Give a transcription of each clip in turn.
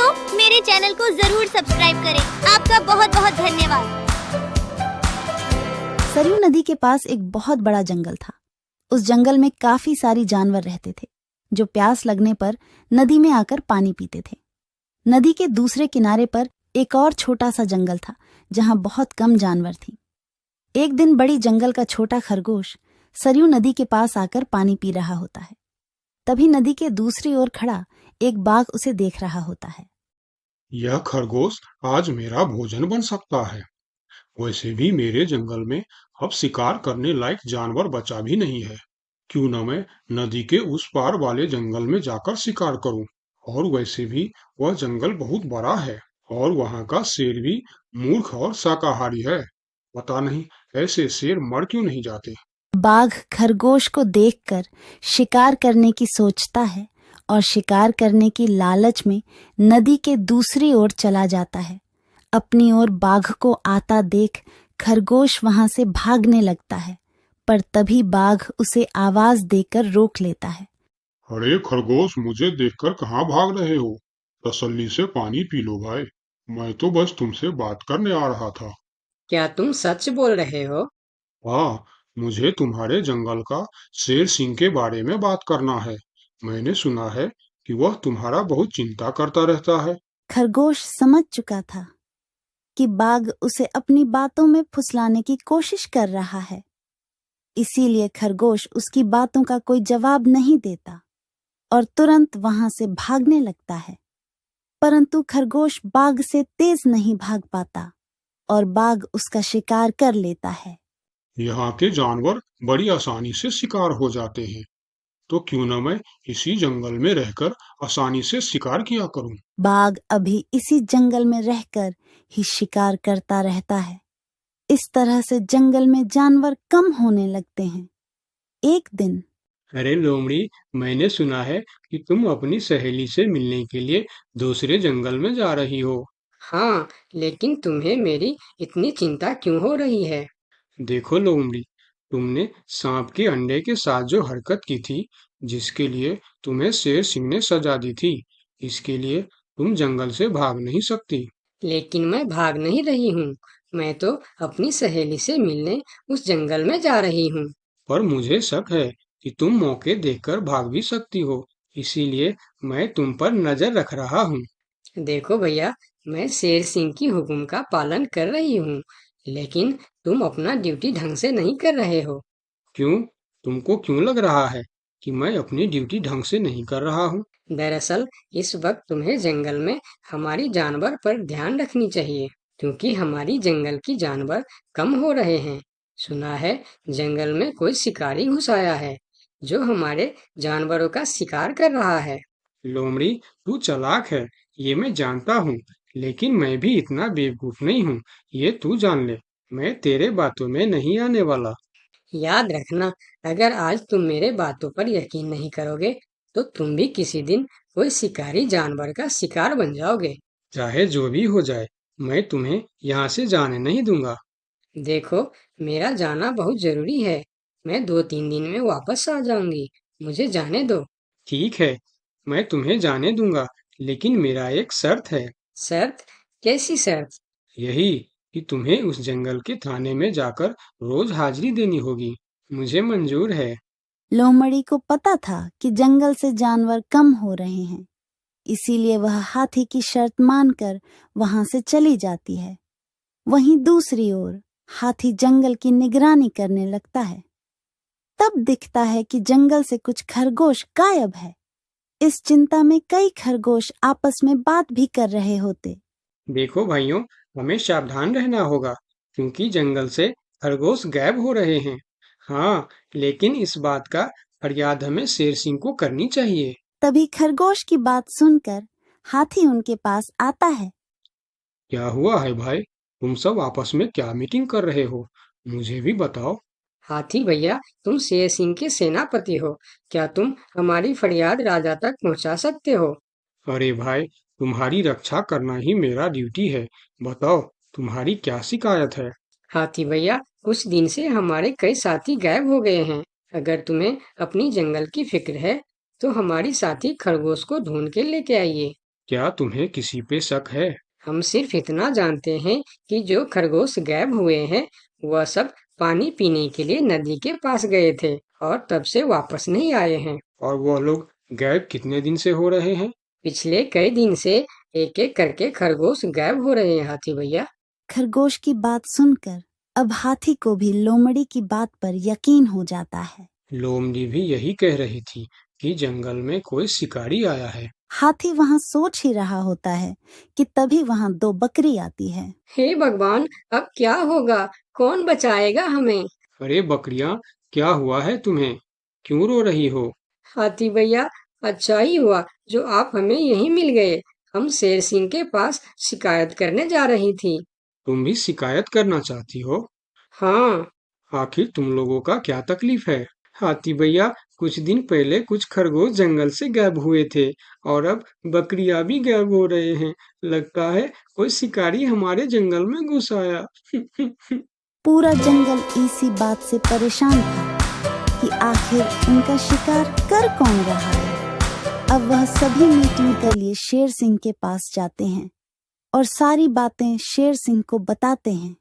तो मेरे चैनल को जरूर सब्सक्राइब करें। आपका बहुत बहुत धन्यवाद। सरयू नदी के पास एक बहुत बड़ा जंगल था। उस जंगल में काफी सारी जानवर रहते थे जो प्यास लगने पर नदी में आकर पानी पीते थे। नदी के दूसरे किनारे पर एक और छोटा सा जंगल था जहां बहुत कम जानवर थी। एक दिन बड़ी जंगल का छोटा खरगोश सरयू नदी के पास आकर पानी पी रहा होता है। तभी नदी के दूसरी ओर खड़ा एक बाघ उसे देख रहा होता है। यह खरगोश आज मेरा भोजन बन सकता है। वैसे भी मेरे जंगल में अब शिकार करने लायक जानवर बचा भी नहीं है। क्यों न मैं नदी के उस पार वाले जंगल में जाकर शिकार करूं। और वैसे भी वह जंगल बहुत बड़ा है और वहां का शेर भी मूर्ख और शाकाहारी है। पता नहीं ऐसे शेर मर क्यों नहीं जाते। बाघ खरगोश को देखकर शिकार करने की सोचता है और शिकार करने की लालच में नदी के दूसरी ओर चला जाता है। अपनी ओर बाघ को आता देख खरगोश वहां से भागने लगता है, पर तभी बाघ उसे आवाज देकर रोक लेता है। अरे खरगोश, मुझे देखकर कहाँ भाग रहे हो? तसल्ली से पानी पी लो भाई। मैं तो बस तुमसे बात करने आ रहा था। क्या तुम सच बोल रहे हो? हाँ, मुझे तुम्हारे जंगल का शेर सिंह के बारे में बात करना है। मैंने सुना है कि वह तुम्हारा बहुत चिंता करता रहता है। खरगोश समझ चुका था कि बाघ उसे अपनी बातों में फुसलाने की कोशिश कर रहा है। इसीलिए खरगोश उसकी बातों का कोई जवाब नहीं देता और तुरंत वहां से भागने लगता है। परंतु खरगोश बाघ से तेज नहीं भाग पाता और बाघ उसका शिकार कर लेता है। यहाँ के जानवर बड़ी आसानी से शिकार हो जाते हैं, तो क्यों न मैं इसी जंगल में रहकर आसानी से शिकार किया करूं। बाघ अभी इसी जंगल में रहकर ही शिकार करता रहता है। इस तरह से जंगल में जानवर कम होने लगते हैं। एक दिन अरे लोमड़ी, मैंने सुना है कि तुम अपनी सहेली से मिलने के लिए दूसरे जंगल में जा रही हो। हाँ, लेकिन तुम्हें मेरी इतनी चिंता क्यों हो रही है? देखो लोमड़ी, तुमने सांप के अंडे के साथ जो हरकत की थी, जिसके लिए तुम्हें शेर सिंह ने सजा दी थी, इसके लिए तुम जंगल से भाग नहीं सकती। लेकिन मैं भाग नहीं रही हूँ। मैं तो अपनी सहेली से मिलने उस जंगल में जा रही हूँ। पर मुझे शक है कि तुम मौके देखकर भाग भी सकती हो, इसीलिए मैं तुम पर नजर रख रहा हूँ। देखो भैया, मैं शेर सिंह की हुक्म का पालन कर रही हूँ, लेकिन तुम अपना ड्यूटी ढंग से नहीं कर रहे हो। क्यों? तुमको क्यों लग रहा है कि मैं अपनी ड्यूटी ढंग से नहीं कर रहा हूँ? दरअसल इस वक्त तुम्हें जंगल में हमारी जानवर पर ध्यान रखनी चाहिए, क्योंकि हमारी जंगल की जानवर कम हो रहे हैं। सुना है जंगल में कोई शिकारी घुस आया है जो हमारे जानवरों का शिकार कर रहा है। लोमड़ी, तू चालाक है, ये मैं जानता हूँ, लेकिन मैं भी इतना बेवकूफ नहीं हूँ, ये तू जान ले। मैं तेरे बातों में नहीं आने वाला। याद रखना, अगर आज तुम मेरे बातों पर यकीन नहीं करोगे, तो तुम भी किसी दिन कोई शिकारी जानवर का शिकार बन जाओगे। चाहे जो भी हो जाए, मैं तुम्हें यहाँ से जाने नहीं दूंगा। देखो, मेरा जाना बहुत जरूरी है। मैं 2-3 दिन में वापस आ जाऊंगी। मुझे जाने दो। ठीक है, मैं तुम्हें जाने दूंगा, लेकिन मेरा एक शर्त है। शर्त? कैसी शर्त? यही कि तुम्हें उस जंगल के थाने में जाकर रोज हाजिरी देनी होगी। मुझे मंजूर है। लोमड़ी को पता था कि जंगल से जानवर कम हो रहे हैं, इसीलिए वह हाथी की शर्त मानकर वहां से चली जाती है। वहीं दूसरी ओर हाथी जंगल की निगरानी करने लगता है। तब दिखता है कि जंगल से कुछ खरगोश गायब है। इस चिंता में कई खरगोश आपस में बात भी कर रहे होते। देखो भाइयों, हमें सावधान रहना होगा, क्योंकि जंगल से खरगोश गायब हो रहे हैं। हाँ, लेकिन इस बात का फरियाद हमें शेर सिंह को करनी चाहिए। तभी खरगोश की बात सुनकर हाथी उनके पास आता है। क्या हुआ है भाई? तुम सब आपस में क्या मीटिंग कर रहे हो? मुझे भी बताओ। हाथी भैया, तुम शेर सिंह के सेनापति हो। क्या तुम हमारी फरियाद राजा तक पहुंचा सकते हो? अरे भाई, तुम्हारी रक्षा करना ही मेरा ड्यूटी है। बताओ, तुम्हारी क्या शिकायत है? हाथी भैया, कुछ दिन से हमारे कई साथी गायब हो गए हैं। अगर तुम्हें अपनी जंगल की फिक्र है, तो हमारी साथी खरगोश को ढूंढ के लेके आइए। क्या तुम्हें किसी पे शक है? हम सिर्फ इतना जानते हैं कि जो खरगोश गायब हुए हैं वह सब पानी पीने के लिए नदी के पास गए थे और तब से वापस नहीं आए हैं। और वह लोग गायब कितने दिन से हो रहे हैं? पिछले कई दिन से एक एक करके खरगोश गायब हो रहे हैं हाथी भैया। खरगोश की बात सुनकर अब हाथी को भी लोमड़ी की बात पर यकीन हो जाता है। लोमड़ी भी यही कह रही थी कि जंगल में कोई शिकारी आया है। हाथी वहाँ सोच ही रहा होता है कि तभी वहाँ 2 बकरी आती है। हे भगवान, अब क्या होगा? कौन बचाएगा हमें? अरे बकरियां, क्या हुआ है तुम्हें? क्यों रो रही हो? हाथी भैया, अच्छा ही हुआ जो आप हमें यहीं मिल गए। हम शेर सिंह के पास शिकायत करने जा रही थी। तुम भी शिकायत करना चाहती हो? हाँ, आखिर तुम लोगों का क्या तकलीफ है? हाथी भैया, कुछ दिन पहले कुछ खरगोश जंगल से गायब हुए थे और अब बकरियां भी गायब हो रहे हैं। लगता है कोई शिकारी हमारे जंगल में घुस आया। पूरा जंगल इसी बात से परेशान था कि आखिर उनका शिकार कर कौन रहा है। अब वह सभी मीटिंग के लिए शेर सिंह के पास जाते हैं और सारी बातें शेर सिंह को बताते हैं,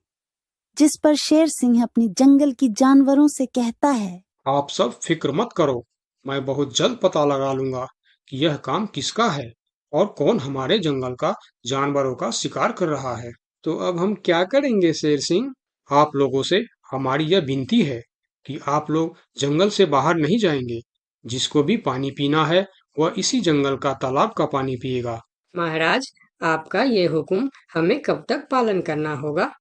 जिस पर शेर सिंह अपनी जंगल की जानवरों से कहता है, आप सब फिक्र मत करो, मैं बहुत जल्द पता लगा लूंगा कि यह काम किसका है और कौन हमारे जंगल का जानवरों का शिकार कर रहा है। तो अब हम क्या करेंगे शेर सिंह? आप लोगों से हमारी यह विनती है कि आप लोग जंगल से बाहर नहीं जाएंगे। जिसको भी पानी पीना है वह इसी जंगल का तालाब का पानी पिएगा। महाराज, आपका ये हुक्म हमें कब तक पालन करना होगा?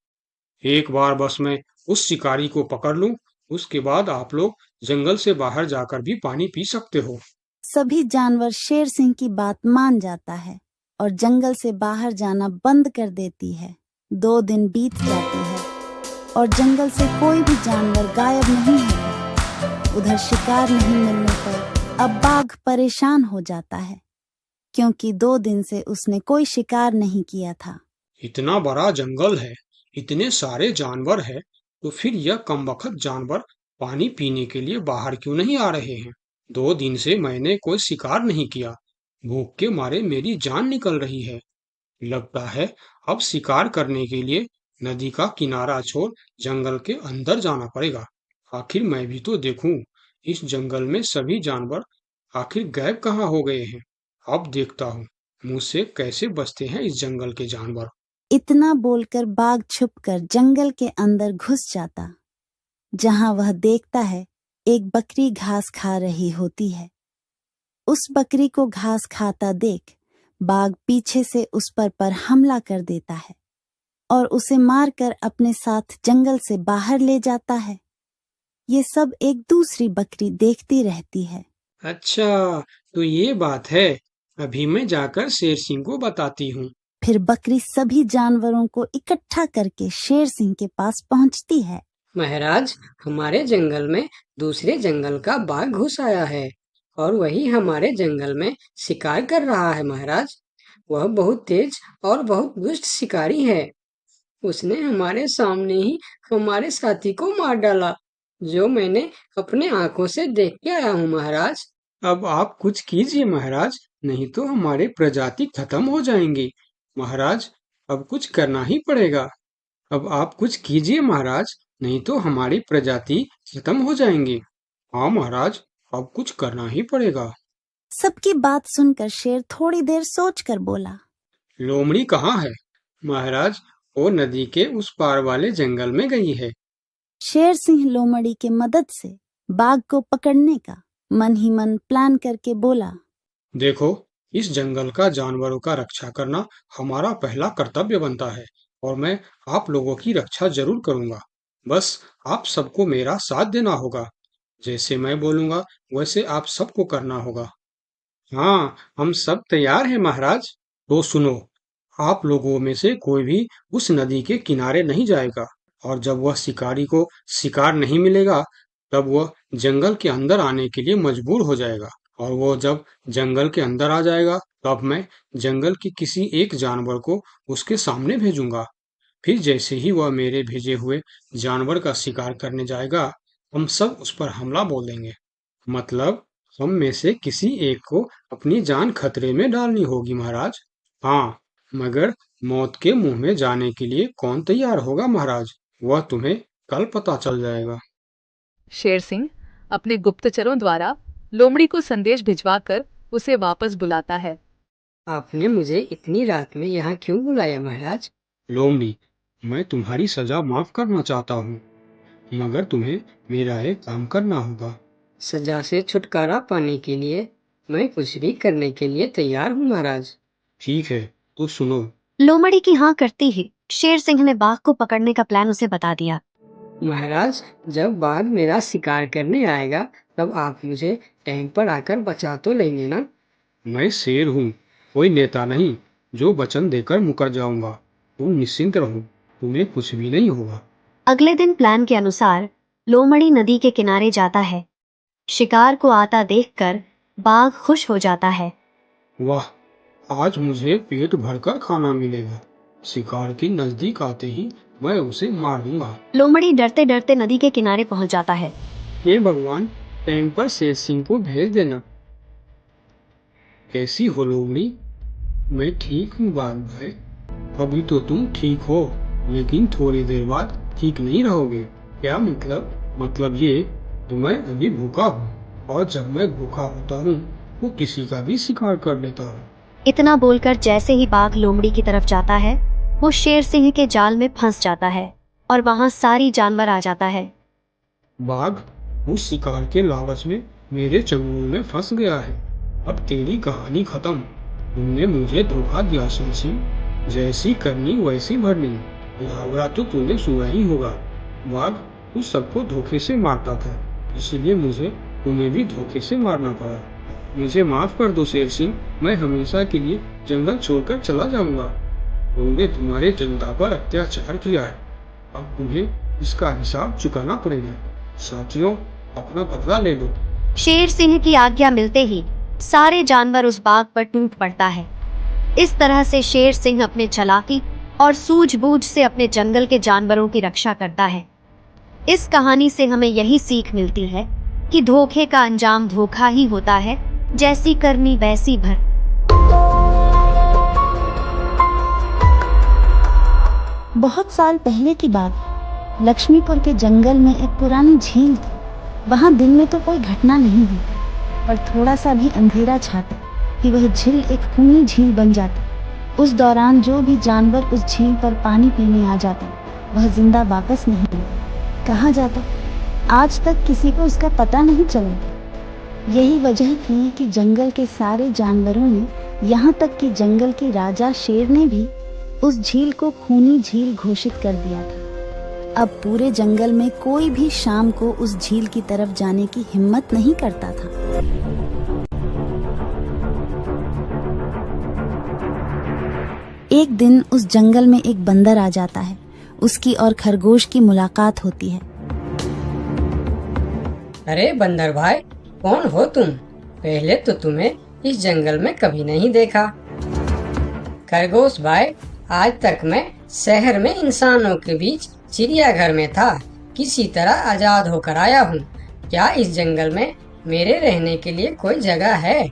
एक बार बस मैं उस शिकारी को पकड़ लूं, उसके बाद आप लोग जंगल से बाहर जाकर भी पानी पी सकते हो। सभी जानवर शेर सिंह की बात मान जाता है और जंगल से बाहर जाना बंद कर देती है। 2 दिन बीत जाते हैं और जंगल से कोई भी जानवर गायब नहीं होता। उधर शिकार नहीं मिलने पर अब बाघ परेशान हो जाता है, क्योंकि 2 दिन से उसने कोई शिकार नहीं किया था। इतना बड़ा जंगल है, इतने सारे जानवर है, तो फिर यह कमबख्त जानवर पानी पीने के लिए बाहर क्यों नहीं आ रहे हैं? 2 दिन से मैंने कोई शिकार नहीं किया। भूख के मारे मेरी जान निकल रही है। लगता है अब शिकार करने के लिए नदी का किनारा छोड़ जंगल के अंदर जाना पड़ेगा। आखिर मैं भी तो देखूं, इस जंगल में सभी जानवर आखिर गायब कहाँ हो गए हैं। अब देखता हूँ मुझसे कैसे बचते हैं इस जंगल के जानवर। इतना बोलकर बाघ छुपकर जंगल के अंदर घुस जाता, जहां वह देखता है एक बकरी घास खा रही होती है। उस बकरी को घास खाता देख बाघ पीछे से उस पर हमला कर देता है और उसे मारकर अपने साथ जंगल से बाहर ले जाता है। ये सब एक दूसरी बकरी देखती रहती है। अच्छा, तो ये बात है। अभी मैं जाकर शेर सिंह को बताती हूँ। फिर बकरी सभी जानवरों को इकट्ठा करके शेर सिंह के पास पहुंचती है। महाराज, हमारे जंगल में दूसरे जंगल का बाघ घुस आया है और वही हमारे जंगल में शिकार कर रहा है महाराज। वह बहुत तेज और बहुत दुष्ट शिकारी है। उसने हमारे सामने ही हमारे साथी को मार डाला, जो मैंने अपने आंखों से देख के आया हूँ महाराज। अब आप कुछ कीजिए महाराज, नहीं तो हमारे प्रजाति खत्म हो जाएंगी। महाराज, अब कुछ करना ही पड़ेगा। अब आप कुछ कीजिए महाराज, नहीं तो हमारी प्रजाति खत्म हो जाएंगी। हाँ महाराज, अब कुछ करना ही पड़ेगा। सबकी बात सुनकर शेर थोड़ी देर सोचकर बोला, लोमड़ी कहाँ है? महाराज, वो नदी के उस पार वाले जंगल में गई है। शेर सिंह लोमड़ी के मदद से बाघ को पकड़ने का मन ही मन प्लान करके बोला, देखो, इस जंगल का जानवरों का रक्षा करना हमारा पहला कर्तव्य बनता है और मैं आप लोगों की रक्षा जरूर करूंगा। बस आप सबको मेरा साथ देना होगा। जैसे मैं बोलूंगा वैसे आप सबको करना होगा। हाँ, हम सब तैयार हैं महाराज। तो सुनो, आप लोगों में से कोई भी उस नदी के किनारे नहीं जाएगा और जब वह शिकारी को शिकार नहीं मिलेगा तब वह जंगल के अंदर आने के लिए मजबूर हो जाएगा और वो जब जंगल के अंदर आ जाएगा तब मैं जंगल के किसी एक जानवर को उसके सामने भेजूंगा। फिर जैसे ही वह मेरे भेजे हुए जानवर का शिकार करने जाएगा हम सब उस पर हमला बोल देंगे। मतलब हम में से किसी एक को अपनी जान खतरे में डालनी होगी महाराज। हाँ, मगर मौत के मुंह में जाने के लिए कौन तैयार होगा महाराज? वह तुम्हें कल पता चल जाएगा। शेर सिंह अपने गुप्तचरों द्वारा लोमड़ी को संदेश भिजवाकर उसे वापस बुलाता है। आपने मुझे इतनी रात में यहाँ क्यों बुलाया महाराज? लोमड़ी, मैं तुम्हारी सजा माफ करना चाहता हूँ, मगर तुम्हें मेरा एक काम करना होगा। सजा से छुटकारा पाने के लिए मैं कुछ भी करने के लिए तैयार हूँ महाराज। ठीक है, तो सुनो। लोमड़ी की हाँ करते ही शेर सिंह ने बाघ को पकड़ने का प्लान उसे बता दिया। महाराज, जब बाघ मेरा शिकार करने आएगा तब आप मुझे टैंक पर आकर बचा तो लेंगे ना? मैं शेर हूँ, कोई नेता नहीं जो वचन देकर मुकर जाऊंगा। तुम निश्चिंत रहो, तुम्हें कुछ भी नहीं होगा। अगले दिन प्लान के अनुसार लोमड़ी नदी के किनारे जाता है। शिकार को आता देखकर बाघ खुश हो जाता है। वाह, आज मुझे पेट भरकर खाना मिलेगा। शिकार के नजदीक आते ही मैं उसे मार दूंगा। लोमड़ी डरते डरते नदी के किनारे पहुंच जाता है। हे भगवान, टैंक पर शेर सिंह को भेज देना। कैसी हो लोमड़ी? मैं ठीक हूँ बाघ भाई। अभी तो तुम ठीक हो, लेकिन थोड़ी देर बाद ठीक नहीं रहोगे। क्या मतलब? मतलब ये कि मैं अभी भूखा हूँ, और जब मैं भूखा होता हूँ वो किसी का भी शिकार कर लेता हूँ। इतना बोलकर जैसे ही बाघ लोमड़ी की तरफ जाता है, वो शेर सिंह के जाल में फंस जाता है और वहां सारी जानवर आ जाता है। बाघ उस शिकार के लालच में मेरे चंगुल में फंस गया है। अब तेरी कहानी खत्म। तुमने मुझे धोखा दिया शेर सिंह। जैसी करनी वैसी भरनी। मुहावरा तो तूने सुना ही होगा। बाघ उस सबको धोखे से मारता था, इसलिए मुझे तुम्हें भी धोखे से मारना पड़ा। मुझे माफ कर दो शेर सिंह, मैं हमेशा के लिए जंगल छोड़कर चला जाऊंगा। तुमने तुम्हारे जनता पर अत्याचार किया है, अब तुम्हें इसका हिसाब चुकाना पड़ेगा। साथियों, अपना बदला ले लो। शेर सिंह की आज्ञा मिलते ही सारे जानवर उस बाघ पर टूट पड़ता है। इस तरह से शेर सिंह अपने चालाकी और सूझबूझ से अपने जंगल के जानवरों की रक्षा करता है। इस कहानी से हमें यही सीख मिलती है कि धोखे का अंजाम धोखा ही होता है, जैसी करनी वैसी भर। बहुत साल पहले की बात, लक्ष्मीपुर के जंगल में एक पुरानी झील थी। वहां दिन में तो कोई घटना नहीं हुई, पर थोड़ा सा भी अंधेरा छाता कि वह झील एक खूनी झील बन जाती। उस दौरान जो भी जानवर उस झील पर पानी पीने आ जाता, वह जिंदा वापस नहीं आता। कहाँ जाता, आज तक किसी को उसका पता नहीं चला। यही वजह थी कि जंगल के सारे जानवरों ने, यहाँ तक कि जंगल के राजा शेर ने भी उस झील को खूनी झील घोषित कर दिया था। अब पूरे जंगल में कोई भी शाम को उस झील की तरफ जाने की हिम्मत नहीं करता था। एक दिन उस जंगल में एक बंदर आ जाता है। उसकी और खरगोश की मुलाकात होती है। अरे बंदर भाई, कौन हो तुम? पहले तो तुम्हें इस जंगल में कभी नहीं देखा। खरगोश भाई, आज तक मैं शहर में इंसानों के बीच चिड़ियाघर में था, किसी तरह आजाद होकर आया हूँ। क्या इस जंगल में मेरे रहने के लिए कोई जगह है?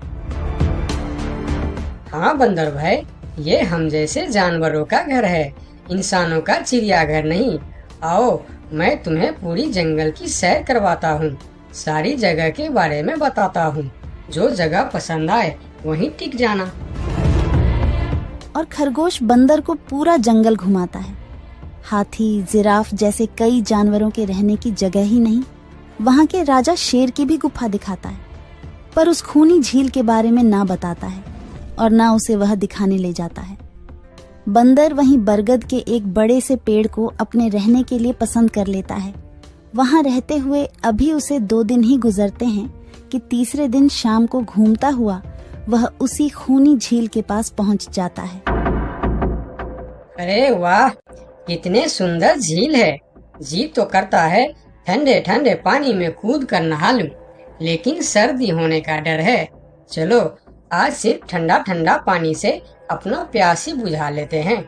हाँ बंदर भाई, ये हम जैसे जानवरों का घर है, इंसानों का चिड़ियाघर नहीं। आओ, मैं तुम्हें पूरी जंगल की सैर करवाता हूँ, सारी जगह के बारे में बताता हूँ। जो जगह पसंद आए वहीं टिक जाना। और खरगोश बंदर को पूरा जंगल घुमाता है। हाथी, जिराफ जैसे कई जानवरों के रहने की जगह ही नहीं, वहां के राजा शेर की भी गुफा दिखाता है, पर उस खूनी झील के बारे में ना बताता है और ना उसे वह दिखाने ले जाता है। बंदर वहीं बरगद के एक बड़े से पेड़ को अपने रहने के लिए पसंद कर लेता है। वहां रहते हुए अभी उसे 2 दिन ही गुजरते हैं कि तीसरे दिन शाम को घूमता हुआ वह उसी खूनी झील के पास पहुंच जाता है। अरे वाह, कितने सुंदर झील है। जी तो करता है ठंडे ठंडे पानी में कूद कर नहा लूं, लेकिन सर्दी होने का डर है। चलो, आज सिर्फ ठंडा ठंडा पानी से अपना प्यास ही बुझा लेते हैं।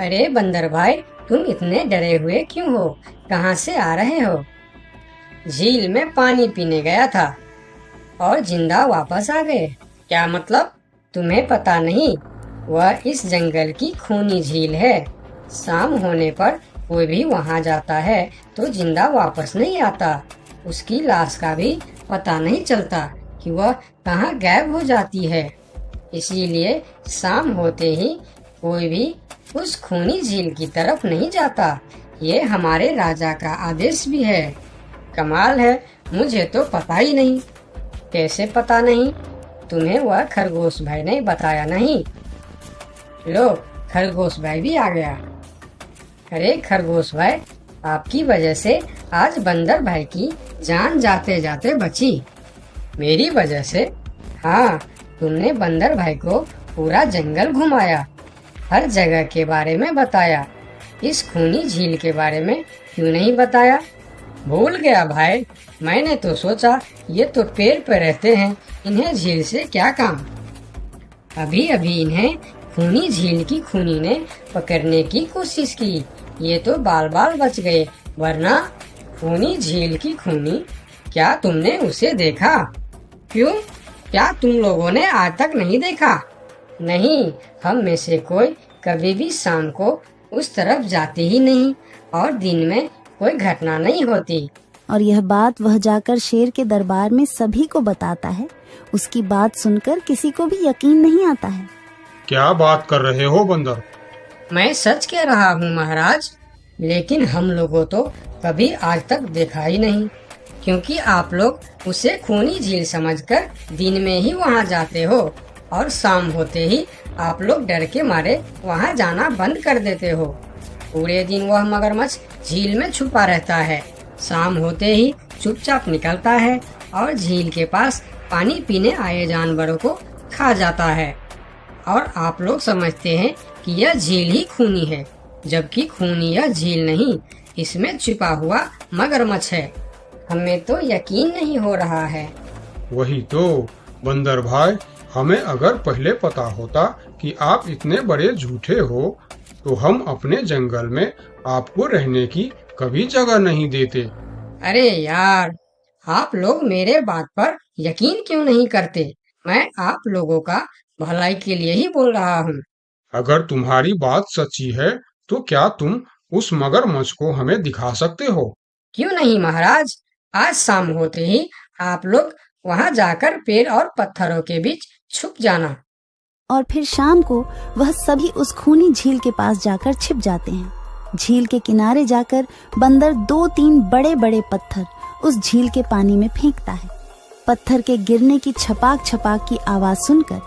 अरे बंदर भाई, तुम इतने डरे हुए क्यों हो? कहाँ से आ रहे हो? झील में पानी पीने गया था और जिंदा वापस आ गए। क्या मतलब? तुम्हें पता नहीं? वह इस जंगल की खूनी झील है। शाम होने पर कोई भी वहाँ जाता है तो जिंदा वापस नहीं आता। उसकी लाश का भी पता नहीं चलता कि वह कहाँ गायब हो जाती है। इसीलिए शाम होते ही कोई भी उस खूनी झील की तरफ नहीं जाता। ये हमारे राजा का आदेश भी है। कमाल है, मुझे तो पता ही नहीं। कैसे पता नहीं? तुम्हें वह खरगोश भाई ने बताया नहीं? लो, खरगोश भाई भी आ गया। अरे खरगोश भाई, आपकी वजह से आज बंदर भाई की जान जाते जाते बची। मेरी वजह से? हाँ, तुमने बंदर भाई को पूरा जंगल घुमाया, हर जगह के बारे में बताया। इस खूनी झील के बारे में क्यों नहीं बताया? भूल गया भाई, मैंने तो सोचा ये तो पेड़ पे रहते हैं, इन्हें झील से क्या काम। अभी अभी इन्हें खूनी झील की खूनी ने पकड़ने की कोशिश की, ये तो बाल बाल बच गए, वरना खूनी झील की खूनी, क्या तुमने उसे देखा? क्यों, क्या तुम लोगों ने आज तक नहीं देखा? नहीं, हम में से कोई कभी भी शाम को उस तरफ जाते ही नहीं और दिन में कोई घटना नहीं होती। और यह बात वह जाकर शेर के दरबार में सभी को बताता है। उसकी बात सुनकर किसी को भी यकीन नहीं आता है। क्या बात कर रहे हो बंदर? मैं सच कह रहा हूँ महाराज, लेकिन हम लोगों तो कभी आज तक देखा ही नहीं, क्योंकि आप लोग उसे खूनी झील समझकर दिन में ही वहाँ जाते हो और शाम होते ही आप लोग डर के मारे वहाँ जाना बंद कर देते हो। पूरे दिन वह मगरमच्छ झील में छुपा रहता है, शाम होते ही चुपचाप निकलता है और झील के पास पानी पीने आए जानवरों को खा जाता है। और आप लोग समझते हैं कि यह झील ही खूनी है, जबकि खूनी यह झील नहीं, इसमें छिपा हुआ मगरमच्छ है। हमें तो यकीन नहीं हो रहा है। वही तो बंदर भाई, हमें अगर पहले पता होता कि आप इतने बड़े झूठे हो तो हम अपने जंगल में आपको रहने की कभी जगह नहीं देते। अरे यार, आप लोग मेरे बात पर यकीन क्यों नहीं करते? मैं आप लोगों का भलाई के लिए ही बोल रहा हूँ। अगर तुम्हारी बात सच्ची है तो क्या तुम उस मगरमच्छ को हमें दिखा सकते हो? क्यों नहीं महाराज, आज शाम होते ही आप लोग वहाँ जाकर पेड़ और पत्थरों के बीच छुप जाना। और फिर शाम को वह सभी उस खूनी झील के पास जाकर छिप जाते हैं। झील के किनारे जाकर बंदर 2-3 बड़े बड़े पत्थर उस झील के पानी में फेंकता है। पत्थर के गिरने की छपाक छपाक की आवाज सुनकर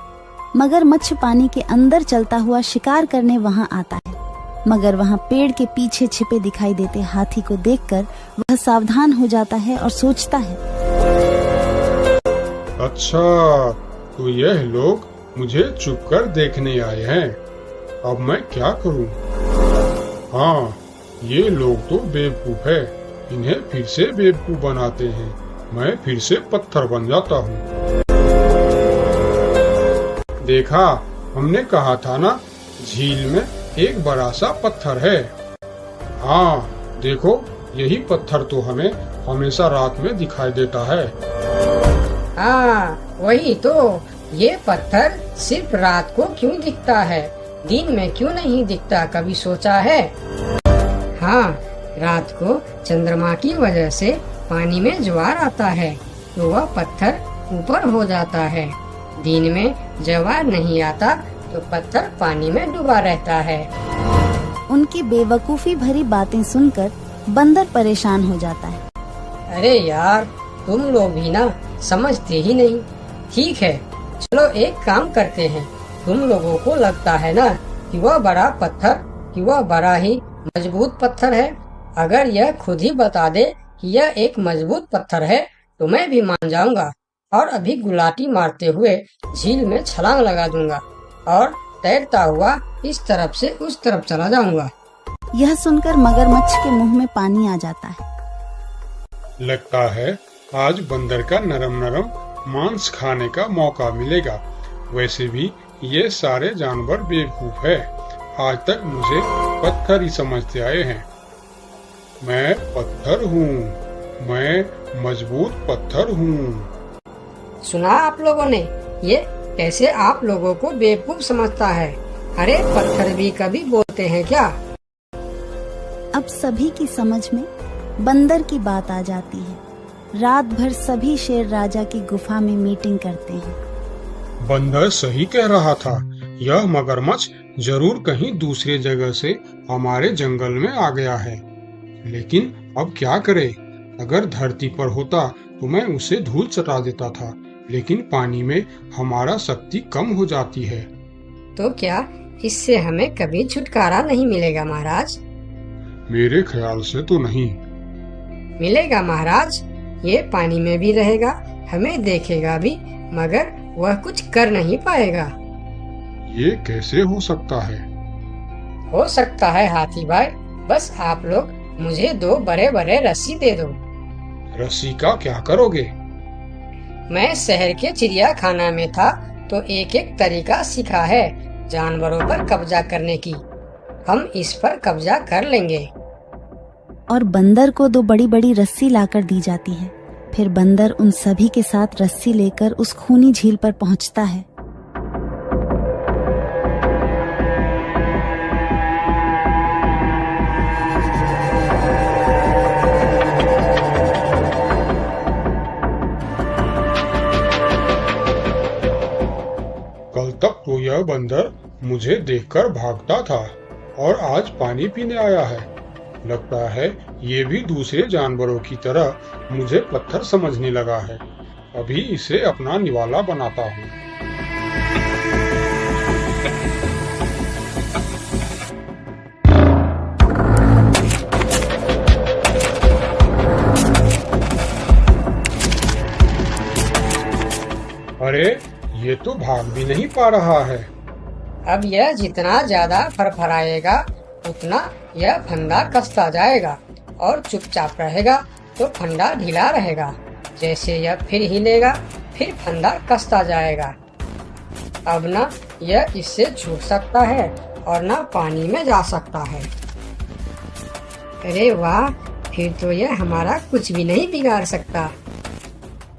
मगरमच्छ पानी के अंदर चलता हुआ शिकार करने वहां आता है। मगर वहां पेड़ के पीछे छिपे दिखाई देते हाथी को देखकर वह सावधान हो जाता है और सोचता है, अच्छा, तो यह लोग मुझे छुपकर देखने आए हैं। अब मैं क्या करूं? हाँ, ये लोग तो बेवकूफ है, इन्हें फिर से बेवकूफ बनाते हैं। मैं फिर से पत्थर बन जाता हूँ। देखा, हमने कहा था ना, झील में एक बड़ा सा पत्थर है। हाँ, देखो, यही पत्थर तो हमें हमेशा रात में दिखाई देता है। हाँ, वही तो। ये पत्थर सिर्फ रात को क्यों दिखता है, दिन में क्यों नहीं दिखता, कभी सोचा है? हाँ, रात को चंद्रमा की वजह से पानी में ज्वार आता है तो वह पत्थर ऊपर हो जाता है। दिन में ज्वार नहीं आता तो पत्थर पानी में डूबा रहता है। उनकी बेवकूफी भरी बातें सुनकर बंदर परेशान हो जाता है। अरे यार, तुम लोग भी ना समझते ही नहीं। ठीक है, चलो एक काम करते हैं। तुम लोगों को लगता है ना कि वह बड़ा पत्थर, कि वह बड़ा ही मजबूत पत्थर है। अगर यह खुद ही बता दे कि यह एक मजबूत पत्थर है तो मैं भी मान जाऊंगा और अभी गुलाटी मारते हुए झील में छलांग लगा दूंगा और तैरता हुआ इस तरफ से उस तरफ चला जाऊंगा। यह सुनकर मगरमच्छ के मुंह में पानी आ जाता है। लगता है आज बंदर का नरम नरम मांस खाने का मौका मिलेगा। वैसे भी ये सारे जानवर बेवकूफ है। आज तक मुझे पत्थर ही समझते आए हैं। मैं पत्थर हूँ, मैं मजबूत पत्थर हूँ। सुना आप लोगों ने? ये कैसे आप लोगों को बेवकूफ समझता है। अरे पत्थर भी कभी बोलते हैं क्या? अब सभी की समझ में बंदर की बात आ जाती है। रात भर सभी शेर राजा की गुफा में मीटिंग करते हैं। बंदर सही कह रहा था, यह मगरमच्छ जरूर कहीं दूसरे जगह से हमारे जंगल में आ गया है। लेकिन अब क्या करे? अगर धरती पर होता तो मैं उसे धूल चटा देता था, लेकिन पानी में हमारा शक्ति कम हो जाती है। तो क्या इससे हमें कभी छुटकारा नहीं मिलेगा महाराज? मेरे ख्याल से तो नहीं। मिलेगा महाराज। ये पानी में भी रहेगा, हमें देखेगा भी, मगर वह कुछ कर नहीं पाएगा। ये कैसे हो सकता है? हो सकता है हाथी भाई, बस आप लोग मुझे 2 बड़े बड़े रस्सी दे दो। रस्सी का क्या करोगे? मैं शहर के चिड़ियाखाना में था तो एक एक तरीका सीखा है जानवरों पर कब्जा करने की। हम इस पर कब्जा कर लेंगे। और बंदर को 2 बड़ी बड़ी रस्सी लाकर दी जाती है। फिर बंदर उन सभी के साथ रस्सी लेकर उस खूनी झील पर पहुंचता है। कल तक तो यह बंदर मुझे देखकर भागता था और आज पानी पीने आया है। लगता है ये भी दूसरे जानवरों की तरह मुझे पत्थर समझने लगा है। अभी इसे अपना निवाला बनाता हूँ। अरे ये तो भाग भी नहीं पा रहा है। अब यह जितना ज्यादा फरफराएगा उतना यह फंदा कसता जाएगा और चुपचाप रहेगा तो फंदा ढीला रहेगा। जैसे यह फिर हिलेगा फिर फंदा कसता जाएगा। अब ना यह इससे छूट सकता है और ना पानी में जा सकता है। अरे वाह, फिर तो यह हमारा कुछ भी नहीं बिगाड़ सकता।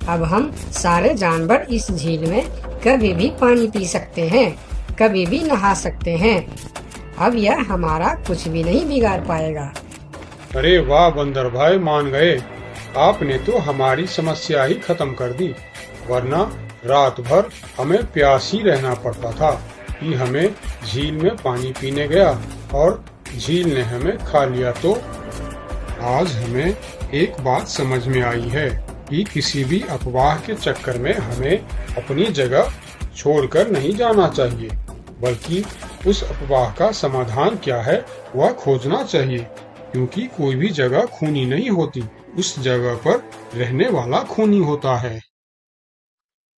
अब हम सारे जानवर इस झील में कभी भी पानी पी सकते हैं, कभी भी नहा सकते हैं। अब यह हमारा कुछ भी नहीं बिगाड़ पाएगा। अरे वाह बंदर भाई, मान गए। आपने तो हमारी समस्या ही खत्म कर दी, वरना रात भर हमें प्यास ही रहना पड़ता था कि हमें झील में पानी पीने गया और झील ने हमें खा लिया। तो आज हमें एक बात समझ में आई है कि किसी भी अफवाह के चक्कर में हमें अपनी जगह छोड़कर नहीं जाना चाहिए, बल्कि उस अफवाह का समाधान क्या है वह खोजना चाहिए। क्योंकि कोई भी जगह खूनी नहीं होती, उस जगह पर रहने वाला खूनी होता है।